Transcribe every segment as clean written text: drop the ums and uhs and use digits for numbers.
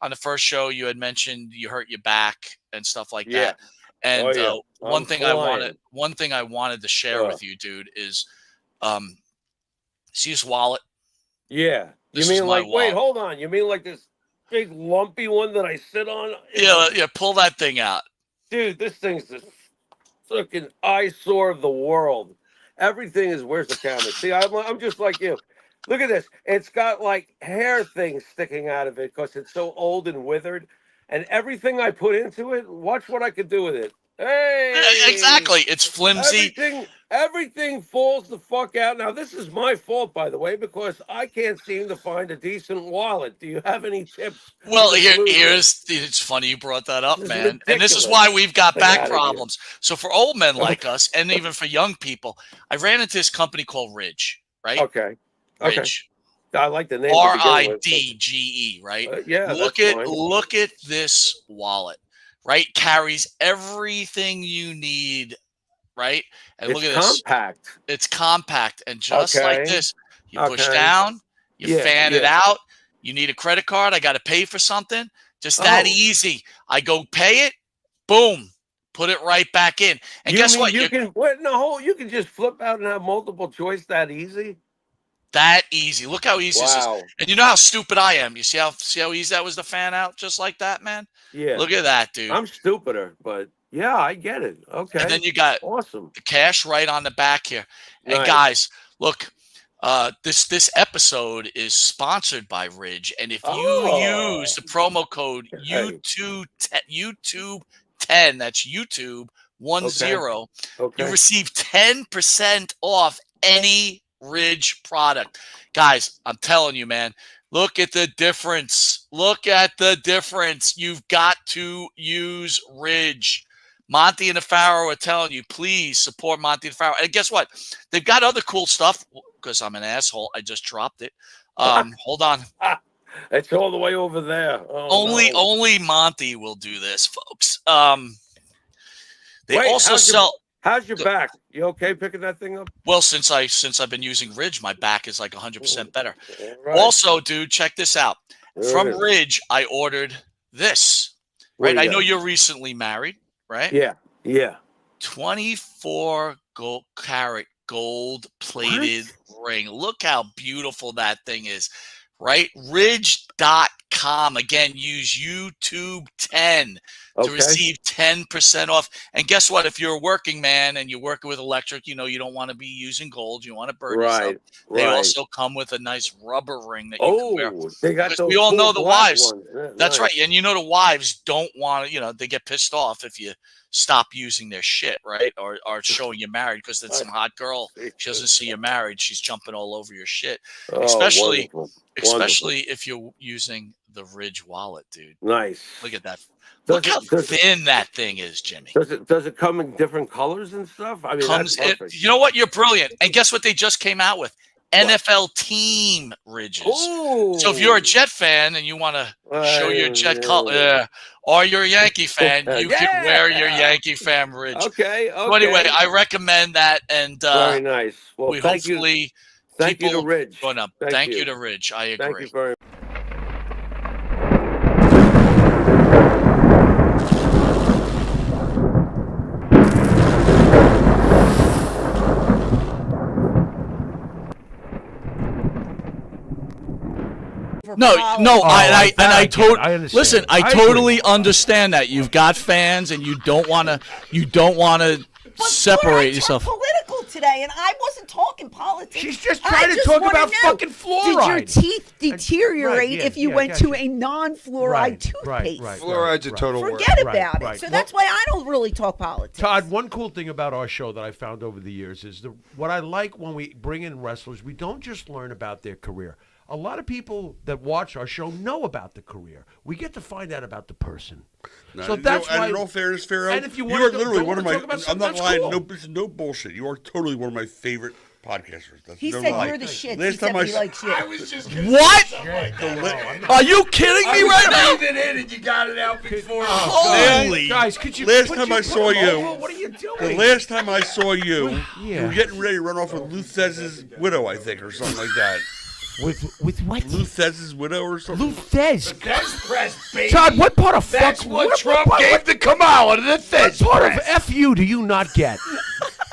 on the first show, you had mentioned you hurt your back and stuff like Yeah. that. And one thing I flying. wanted to share with you, dude, is see this wallet? Yeah. This you is mean my like, wait, wallet. hold on. You mean like this big lumpy one that I sit on? Yeah, pull that thing out. Dude, this thing's the fucking eyesore of the world. Everything is, where's the camera? See, I'm just like you. Look at this. It's got like hair things sticking out of it because it's so old and withered. And everything I put into it, watch what I could do with it. Hey! Yeah, exactly. It's flimsy. Everything falls the fuck out. Now, this is my fault, by the way, because I can't seem to find a decent wallet. Do you have any tips? Well, it's funny you brought that up, man. Ridiculous. And this is why we've got back problems. So for old men like us, and even for young people, I ran into this company called Ridge, right? Okay. Ridge. I like the name. RIDGE, right? Yeah. Look at this wallet, right? Carries everything you need, right? And look at this. Compact. It's compact, and just like this, you push down, you fan it out. You need a credit card. I got to pay for something. Just that easy. I go pay it. Boom. Put it right back in. And guess what? You can just flip out and have multiple choice that easy. That easy. Look how easy this is. And you know how stupid I am. You see how easy that was to fan out just like that, man? Yeah. Look at that, dude. I'm stupider, but yeah, I get it. Okay. And then you got awesome the cash right on the back here. And guys, look, this episode is sponsored by Ridge. And if you use the promo code YouTube10, that's YouTube 10, you receive 10% off any Ridge product. Guys, I'm telling you, man, look at the difference. Look at the difference. You've got to use Ridge. Monte and the Pharaoh are telling you, please support Monte and the Pharaoh. And guess what? They've got other cool stuff because I'm an asshole. I just dropped it. Hold on. It's all the way over there. Only Monte will do this, folks. They also sell. How's your back? You okay picking that thing up? Well, since I've been using Ridge, my back is like 100% better. Right. Also, dude, check this out. From Ridge, I ordered this. Right? I know you're recently married, right? Yeah. 24-karat gold-plated ring. Look how beautiful that thing is. Right? Ridge.com. Again, use YouTube 10 to receive 10% off. And guess what? If you're a working man and you're working with electric, you don't want to be using gold. You want to burn yourself. They also come with a nice rubber ring that you can wear. They got those. We all know the wives. Yeah, that's right. And the wives don't want to, they get pissed off if you stop using their shit, right? Or showing you married because it's some hot girl. She doesn't see you married. She's jumping all over your shit. Especially if you're using the Ridge wallet, dude. Nice. Look at that. Look how thin that thing is, Jimmy. Does it come in different colors and stuff? I mean, you know what? You're brilliant. And guess what they just came out with? NFL team Ridges. Ooh. So if you're a Jet fan and you want to show your Jet color, or you're a Yankee fan, you can wear your Yankee fan Ridge. Okay. So anyway, I recommend that. And very nice. Well, thank you to Ridge. Going up. Thank you to Ridge. I agree. Thank you very much. No, I totally understand that you've got fans and you don't want to separate yourself. Political today, and I wasn't talking politics. She's just trying to talk about fucking fluoride. Did your teeth deteriorate if you went to a non-fluoride toothpaste? Right. Fluoride's a total word. Forget about it. So that's why I don't really talk politics. Todd, one cool thing about our show that I found over the years is what I like when we bring in wrestlers, we don't just learn about their career. A lot of people that watch our show know about the career. We get to find out about the person. So that's why. And in all fairness, Pharaoh, and if you are literally one of my. I'm not lying. Cool. No bullshit. You are totally one of my favorite podcasters. He said you're the shit. He said he likes you. I was just what? Are you kidding me right now? Breathe it in and you got it out before. Holy guys, could you? Last time I saw you, what are you doing? The last time I saw you, you were getting ready to run off with Lutez's widow, I think, or something like that. With what? Lou Thesz's widow or something? Lou Thez. Thez press, baby. Todd, what part of That's fuck? what Trump gave to Kamala, the Thez What part press. of FU do you not get?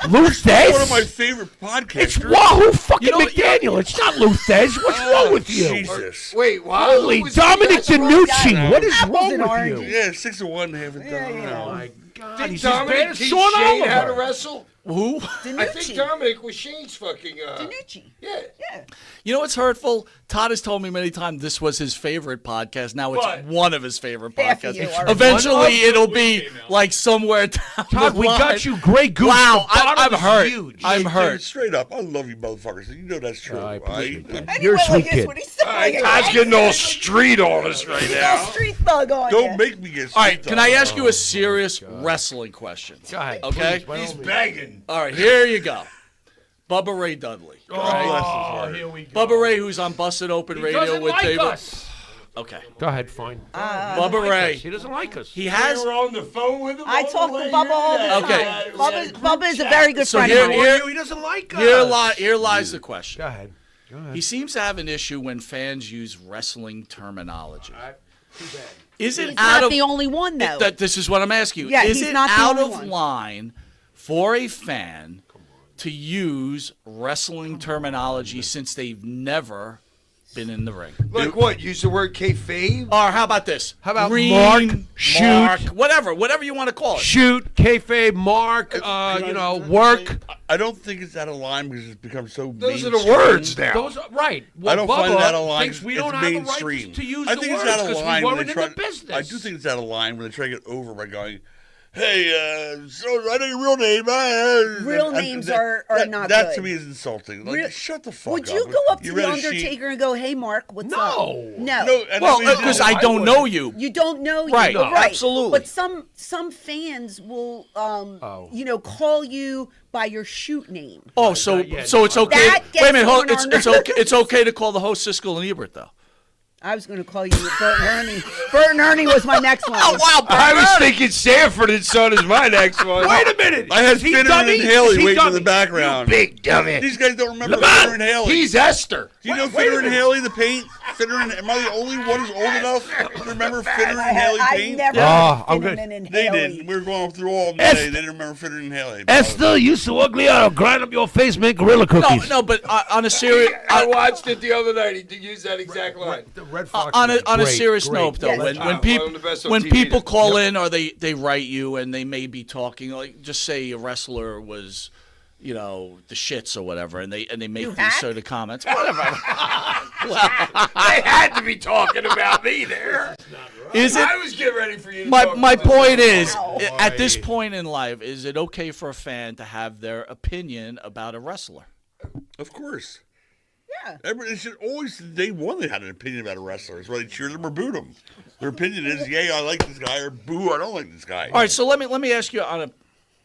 Lou Thez? One of my favorite podcasters. It's Wahoo fucking You know, McDaniel. It's not Lou Thez. What's wrong with you? Jesus. Wait, wow. Holy Dominic DiNucci. What is wrong with oranges. you? Yeah, 6 of 1, half a dozen. Oh, my God. Did He's as bad Dominic as teach Sean Shane how to Oliver. wrestle? Who? I think Dominic was Shane's fucking. Danucci. Yeah. You know what's hurtful? Todd has told me many times this was his favorite podcast. Now it's What? one of his favorite Half of podcasts. you are- Eventually, it'll be like somewhere down Todd, the we line. got you Grey Goose. Wow, The bottom I'm is hurt. Huge. I'm Dude, hurt. straight up, I love you motherfuckers. You know that's true. I appreciate that. And You're a he went sweet like this kid. when he said it. Todd's getting all street on us right He's now. all street thug on Don't you. make me get All right, street can I talk. ask you a serious wrestling question? Go ahead. Okay. Please, by all He's means. begging. All right, here you go. Bubba Ray Dudley. God bless his Oh, heart. here we go. Bubba Ray, who's on Busted Open He Radio doesn't with like David. us. Okay. Go ahead, fine. Bubba Ray. He doesn't like us. He has. We were on the phone with him. I all talk the to way Bubba all the here time. today. Okay. Bubba is a very good So friend here- of mine. here- He doesn't like us. Here lies the question. Go ahead. Go ahead. He seems to have an issue when fans use wrestling terminology. Too bad. Is it He's out not of the only one, though. this is what I'm asking you. Yeah, is he's it not the out only of one. line for a fan to use wrestling terminology since they've never been in the ring? Like what? Use the word kayfabe? Or how about this? How about Ring, mark, shoot, mark, whatever you want to call it. Shoot, kayfabe, mark, work. I don't think it's out of line because it's become so Those are mainstream. the words now. Those are right. I don't find it out of line. Thinks we it's don't have the right mainstream. to use I the think words it's out of because line we when weren't they in try. the business. I do think it's out of line when they try to get over by going, "Hey, so I know your real name." Real names are not That good. to me is insulting. Like, Real- shut the fuck Would up. you go up to You the read a sheet- Undertaker and go, "Hey, Mark, what's No. up?" No, and Well, that means because it's- I don't know you. You don't know, Right. you, No, right? absolutely. But some fans will, call you by your shoot name. Oh, so not yet. so it's okay. That Wait a minute, gets hold, on it's our okay. It's okay to call the host Siskel and Ebert though. I was going to call you Bert and Ernie. Bert and Ernie was my next one. Oh wow, I was thinking Sanford and Son is my next one. Wait a minute. I had Is he Finner dummy? and Haley Is he waiting in dummy? the background. Big dummy. These guys don't remember Lamont, Finner and Haley. he's Esther. Do you know Finner and Haley, the paint? Finner and am I the only one who's old enough to remember Finner and Haley I paint? never Oh, I'm been good. in They Haley. did. We were going through all of them today. They didn't remember Finner and Haley. Esther, you so ugly, I'll grind up your face, make gorilla cookies. No, but on a serious I watched it the other night. He did use that exact line. The Red Fox on a great, serious great. note though, Yes. when One of the best on when TV people then. call in or they write you and they may be talking like just say a wrestler was, the shits or whatever, and they make You these hack? sort of comments, whatever. They had to be talking about me there. Is it? I was getting ready for you to My talk my about point it. is, Wow. at this point in life, is it okay for a fan to have their opinion about a wrestler? Of course. Yeah. Everybody should always, day one, they had an opinion about a wrestler. It's whether they cheer them or boo them. Their opinion is, yay, I like this guy, or boo, I don't like this guy. All right, so let me ask you on a,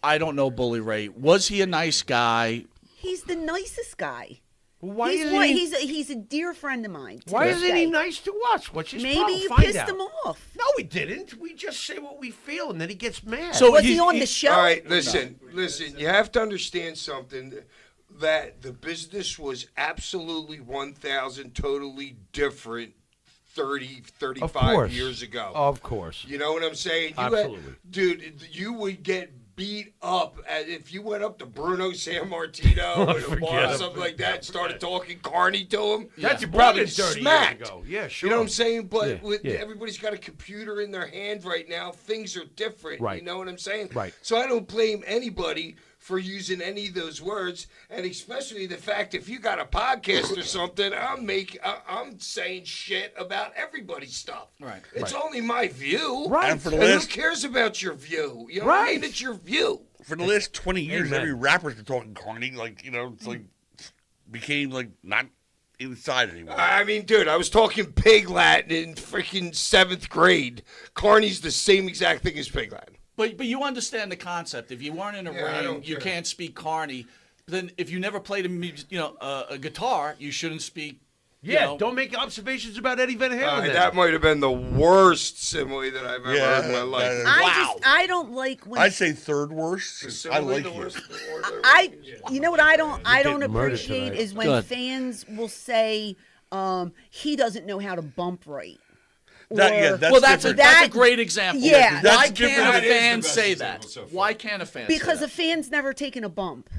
I don't know Bully Ray. Was he a nice guy? He's the nicest guy. Why He's isn't he? he's a dear friend of mine. to Why this isn't he day. nice to us? What's his Maybe problem? you Find pissed out. him off. No, we didn't. We just say what we feel, and then he gets mad. So Was he on the show? All right, listen. You have to understand something. That the business was absolutely 1,000 totally different 30, 35 years ago. Of course. You know what I'm saying? Absolutely. Dude, you would get beat up if you went up to Bruno Sammartino in a bar or something like that and started talking carny to him. That's you'd more probably than 30 smacked. years ago. Yeah, sure. You know what I'm saying? But Yeah. everybody's got a computer in their hand right now. Things are different. Right. You know what I'm saying? Right. So I don't blame anybody for using any of those words, and especially the fact if you got a podcast or something, I'm saying shit about everybody's stuff. Right. It's only my view. Right. And for the And who last, cares about your view? You know what I mean? Right. It's your view. for the last 20 years, Amen. every rapper's been talking carny, like, it's like, became, like, not inside anymore. I mean, dude, I was talking pig Latin in freaking 7th grade. Carney's the same exact thing as pig Latin. But you understand the concept. If you weren't in a Yeah, I ring, don't you care. can't speak carny. Then if you never played a guitar, you shouldn't speak. Yeah, don't make observations about Eddie Van Halen. then. That might have been the worst simile that I've ever heard in my life. I don't like when I'd say third worst. I Simile like the it. worst. you know what I don't getting murdered appreciate tonight. is when Good. fans will say he doesn't know how to bump right. That's a great example. Yeah. Why can't a fan say that? Why can't a fan say that? Because a fan's never taken a bump.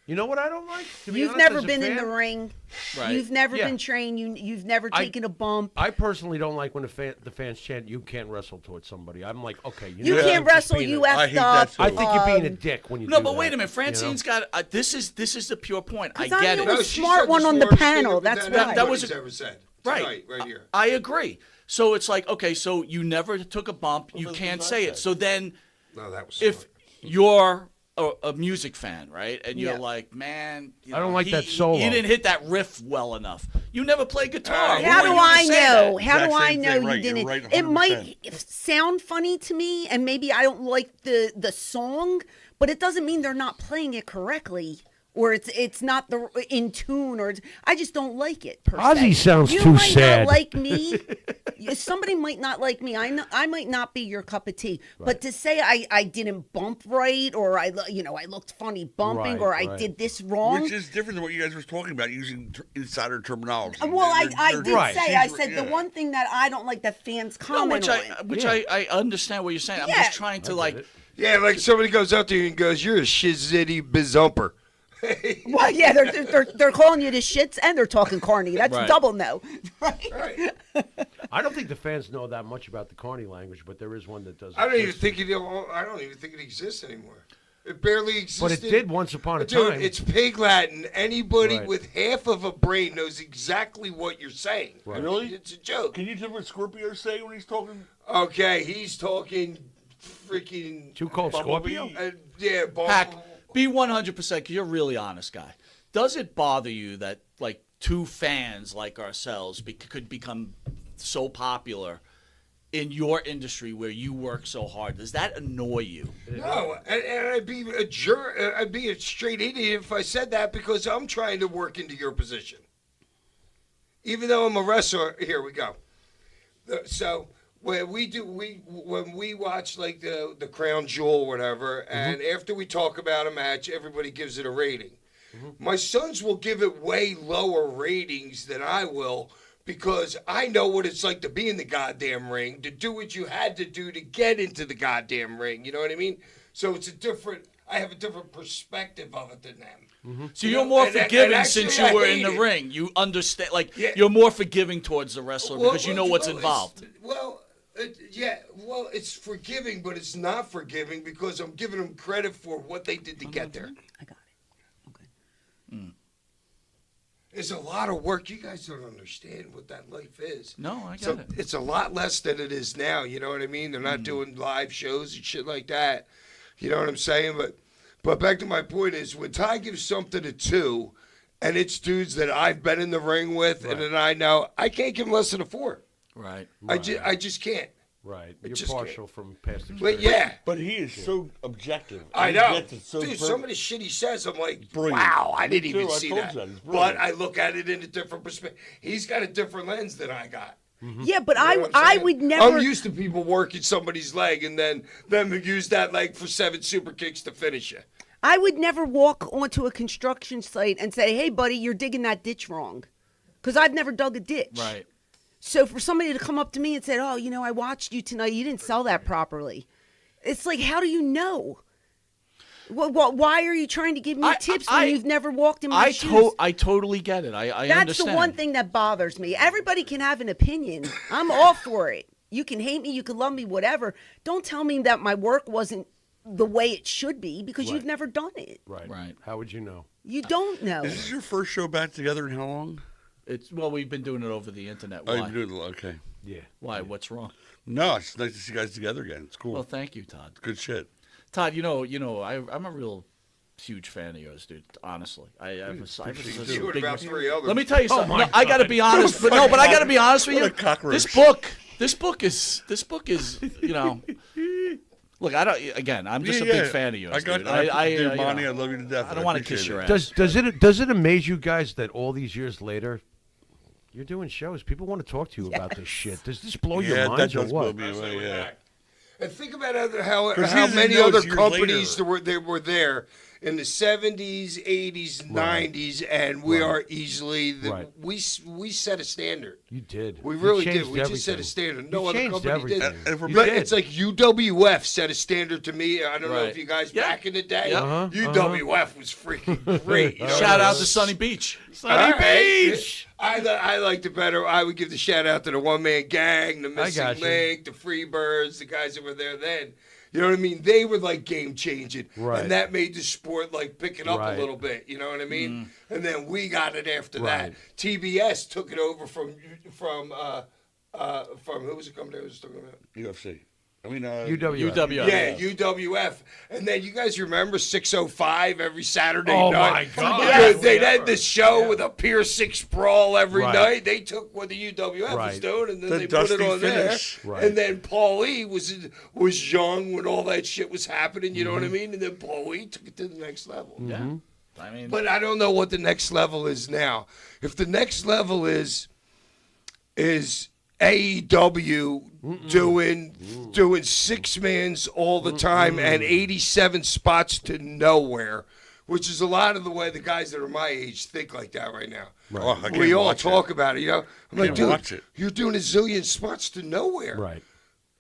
You know what I don't like? You've never been in the ring. Right. You've never been trained. You've never taken a bump. I personally don't like when the fans chant, "You can't wrestle towards somebody." I'm like, okay, you can't wrestle. You effed up. I think you're being a dick when you do that. No, but wait a minute. Francine's got this is the pure point. I get it. I'm the smart one on the panel. That's why. That was ever said. Right here. I agree. So it's like, okay, so you never took a bump. You can't say it. So then, if you're a music fan, right, and you're like, man, I don't like that solo. You didn't hit that riff well enough. You never played guitar. How do I know? How do I know right. you didn't? Right, it might sound funny to me, and maybe I don't like the song, but it doesn't mean they're not playing it correctly. Or it's not in tune, or I just don't like it. Ozzy sounds you too might sad. Not like me. Somebody might not like me. I might not be your cup of tea. Right. But to say I didn't bump right, or I looked funny bumping, or I did this wrong, which is different than what you guys were talking about using insider terminology. Well, I did say I said the one thing that I don't like that fans comment on. Which I understand what you're saying. I'm just trying to like. Yeah, like somebody goes up to you and goes, "You're a shizitty bizumper." Well, yeah, they're calling you the shits and they're talking corny. That's double no. Right. I don't think the fans know that much about the corny language, but there is one that does. I don't even think it exists anymore. It barely existed. But it did once upon a time. Dude, it's pig Latin. Anybody with half of a brain knows exactly what you're saying. Right. Really? It's a joke. Can you tell me what Scorpio's saying when he's talking? Okay, he's talking freaking... Too cold Scorpio? Yeah, Hack. Be 100% because you're a really honest guy. Does it bother you that like two fans like ourselves could become so popular in your industry where you work so hard? Does that annoy you? No, and I'd be a jerk. I'd be a straight idiot if I said that because I'm trying to work into your position. Even though I'm a wrestler, here we go. So. When we watch like the Crown Jewel or whatever, and after we talk about a match, everybody gives it a rating. My sons will give it way lower ratings than I will because I know what it's like to be in the goddamn ring, to do what you had to do to get into the goddamn ring. You know what I mean? So I have a different perspective of it than them. So you're more forgiving since you were in the ring. You understand, you're more forgiving towards the wrestler because you know what's involved. It's forgiving, but it's not forgiving because I'm giving them credit for what they did to get there. I got it. Okay. It's a lot of work. You guys don't understand what that life is. No, I got it. It's a lot less than it is now. You know what I mean? They're not doing live shows and shit like that. You know what I'm saying? But back to my point is when Ty gives something a 2, and it's dudes that I've been in the ring with, and then I know I can't give them less than a 4. Right. I just can't. Right. You're partial from past experience. But yeah. But he is so objective. I know. Dude, some of the shit he says, I'm like, wow, I didn't even see that. But I look at it in a different perspective. He's got a different lens than I got. Yeah, but I would never... I'm used to people working somebody's leg and then them use that leg for 7 super kicks to finish you. I would never walk onto a construction site and say, hey, buddy, you're digging that ditch wrong. Because I've never dug a ditch. Right. So for somebody to come up to me and say, oh, I watched you tonight. You didn't sell that properly. It's like, how do you know? Why are you trying to give me tips when you've never walked in my shoes? I totally get it. I That's understand. the one thing that bothers me. Everybody can have an opinion. I'm all for it. You can hate me. You can love me, whatever. Don't tell me that my work wasn't the way it should be because you've never done it. Right. How would you know? You don't know. Is this your first show back together in how long? We've been doing it over the internet. Why? Why? Okay. Yeah. Why? What's wrong? No, it's nice to see you guys together again. It's cool. Well, thank you, Todd. Good shit. Todd, I'm a real huge fan of yours, dude. Honestly, let me tell you something. No, I got to be honest, but I got to be honest with you. This book is, Look, I'm just a big fan of yours. Monte, I love you to death. I don't want to kiss your ass. Does it amaze you guys that all these years later, you're doing shows? People want to talk to you about this shit. Does this blow your minds or what? Blow me away, And think about how many other companies were there, in the 70s, 80s, 90s, and we are easily we set a standard. You did. We really did. changed We just set a everything. standard. No You other changed company everything. did. And But did. it's like UWF set a standard to me. I don't know Right. if you guys Yeah. back in the day. Yeah. UWF was freaking great. You know Shout what I out mean? to Sunny Beach. All right. I liked it better. I would give the shout out to the One Man Gang, the Missing got you. Link, the Freebirds, the guys that were there then. You know what I mean? They were like game changing, Right. and that made the sport like pick it up Right. a little bit. You know what I mean? And then we got it after Right. that. TBS took it over from who was the company I was talking about? UFC. I mean, UWF. Yeah, UWF. And then you guys remember 605 every Saturday Oh, night? my God. Yeah, they'd end the show with a Pier 6 brawl every Right. night. They took what the UWF was Right. doing and then The they put it dusty on finish. there. Right. And then Paul E. was young when all that shit was happening, you know what I mean? And then Paul E. took it to the next level. Yeah. I mean, But I don't know what the next level is now. If the next level is AEW doing 6-mans all the time and 87 spots to nowhere, which is a lot of the way the guys that are my age think like that right now. Oh, I can't We all watch talk about it, you know. I'm like, Can't dude, watch it. you're doing a zillion spots to nowhere. Right.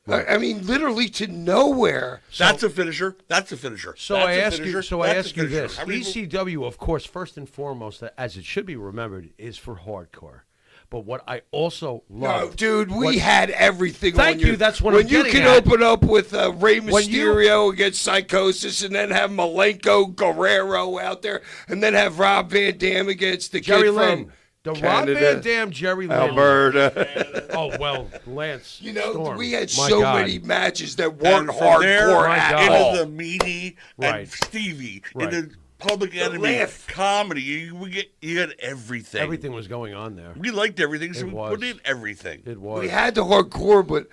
I mean, literally to nowhere. That's a finisher. That's a finisher. So That's I a ask finisher. you. So I That's a ask you finisher. this: How many- ECW, of course, first and foremost, as it should be remembered, is for hardcore. But what I also love, No, dude, we had everything. Thank on your, you, that's what when I'm you getting can at. open up with Rey When you- Mysterio against Psychosis, and then have Malenko Guerrero out there, and then have Rob Van Dam against the Jerry kid Lynn, from the Rob Canada. Van Dam, Jerry Lynn, Alberta. Oh well, Lance. You know, Storm. we had My so God. many matches that weren't And from there hardcore my at God. all. into the meaty Right. and Stevie Right. into Public Enemy laugh. comedy. You got everything. Everything was going on there. We liked everything, so It we was. put in everything. It was. We had the hardcore, but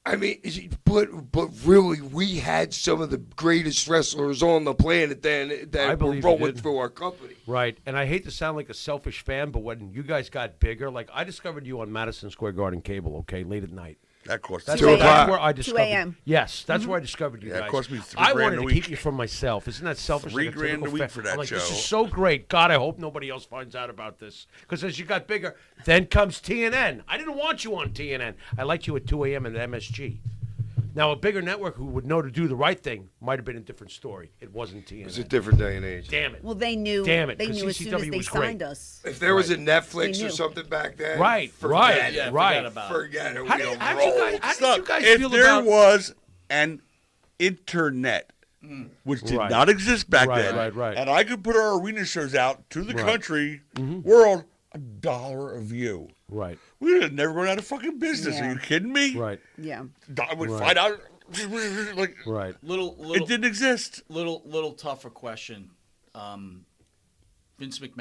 I mean, but really, we had some of the greatest wrestlers on the planet then I that were believe you rolling did. through our company. Right, and I hate to sound like a selfish fan, but when you guys got bigger, like I discovered you on Madison Square Garden cable, okay, late at night. That cost That's, 2 where, o'clock. that's where I discovered. 2 a.m. Yes, that's where I discovered you Yeah, it guys. cost me $3 I grand wanted a to week. keep you from myself. Isn't that selfish? $3 like grand a typical week fan? for that I'm like, This show. is so great. God, I hope nobody else finds out about this. Because as you got bigger, then comes TNN. I didn't want you on TNN. I liked you at 2 a.m. at MSG. Now, a bigger network who would know to do the right thing might have been a different story. It wasn't TNN. It was a different day and age. Damn it. Well, they knew. Damn it, They 'cause knew as soon as CCW they was great. signed us. If there was a Netflix They or knew. something back then, Right, forget right, it. yeah, right. forget about it. Forget it. How We did, don't how roll. did you guys if feel there about... was an internet, which did Right. not exist back Right, then, right. and I could put our arena shows out to the Right. country, world, $1 a view. Right, We would have never gone out of fucking business. Yeah. Are you kidding me? right, Yeah. I would Right. find out. Like, right. little it didn't exist. little tougher question. Vince McMahon